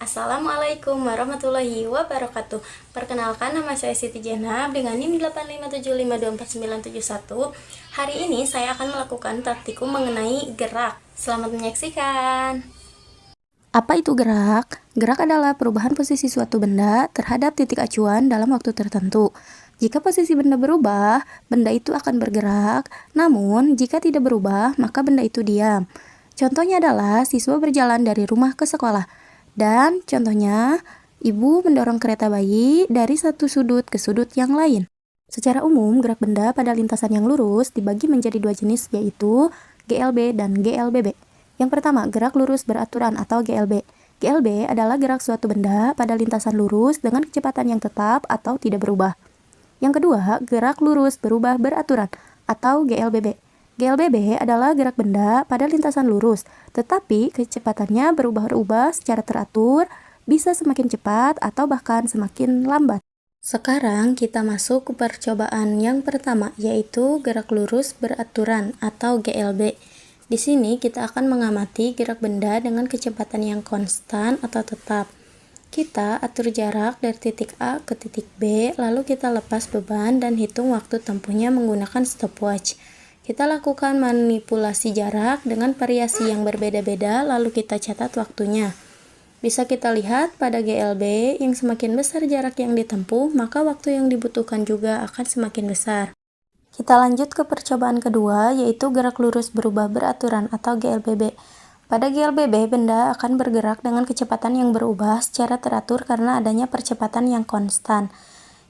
Assalamualaikum warahmatullahi wabarakatuh. Perkenalkan, nama saya Siti Jenab dengan NIM 857524971. Hari ini saya akan melakukan praktikum mengenai gerak. Selamat menyaksikan. Apa itu gerak? Gerak adalah perubahan posisi suatu benda terhadap titik acuan dalam waktu tertentu. Jika posisi benda berubah, benda itu akan bergerak. Namun, jika tidak berubah, maka benda itu diam. Contohnya adalah siswa berjalan dari rumah ke sekolah. Dan contohnya, ibu mendorong kereta bayi dari satu sudut ke sudut yang lain. Secara umum, gerak benda pada lintasan yang lurus dibagi menjadi dua jenis, yaitu GLB dan GLBB. Yang pertama, gerak lurus beraturan atau GLB. GLB adalah gerak suatu benda pada lintasan lurus dengan kecepatan yang tetap atau tidak berubah. Yang kedua, gerak lurus berubah beraturan atau GLBB. GLBB adalah gerak benda pada lintasan lurus, tetapi kecepatannya berubah-ubah secara teratur, bisa semakin cepat atau bahkan semakin lambat. Sekarang kita masuk ke percobaan yang pertama, yaitu gerak lurus beraturan atau GLB. Di sini kita akan mengamati gerak benda dengan kecepatan yang konstan atau tetap. Kita atur jarak dari titik A ke titik B, lalu kita lepas beban dan hitung waktu tempuhnya menggunakan stopwatch. Kita lakukan manipulasi jarak dengan variasi yang berbeda-beda, lalu kita catat waktunya. Bisa kita lihat pada GLB, yang semakin besar jarak yang ditempuh, maka waktu yang dibutuhkan juga akan semakin besar. Kita lanjut ke percobaan kedua, yaitu gerak lurus berubah beraturan atau GLBB. Pada GLBB, benda akan bergerak dengan kecepatan yang berubah secara teratur karena adanya percepatan yang konstan.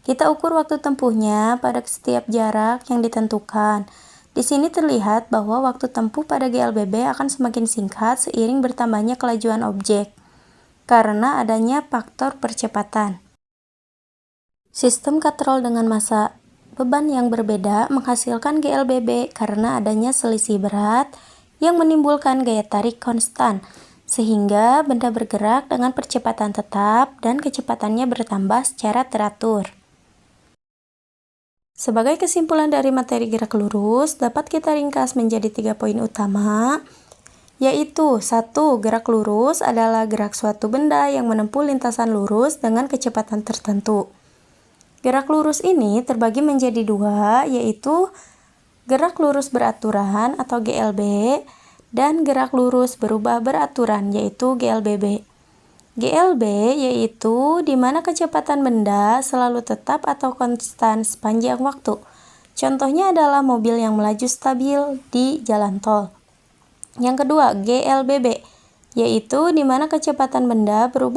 Kita ukur waktu tempuhnya pada setiap jarak yang ditentukan. Di sini terlihat bahwa waktu tempuh pada GLBB akan semakin singkat seiring bertambahnya kelajuan objek, karena adanya faktor percepatan. Sistem katrol dengan massa beban yang berbeda menghasilkan GLBB karena adanya selisih berat yang menimbulkan gaya tarik konstan, sehingga benda bergerak dengan percepatan tetap dan kecepatannya bertambah secara teratur. Sebagai kesimpulan dari materi gerak lurus, dapat kita ringkas menjadi 3 poin utama, yaitu 1. Gerak lurus adalah gerak suatu benda yang menempuh lintasan lurus dengan kecepatan tertentu. Gerak lurus ini terbagi menjadi 2, yaitu gerak lurus beraturan atau GLB dan gerak lurus berubah beraturan, yaitu GLBB. GLB yaitu di mana kecepatan benda selalu tetap atau konstan sepanjang waktu. Contohnya adalah mobil yang melaju stabil di jalan tol. Yang kedua, GLBB yaitu di mana kecepatan benda berubah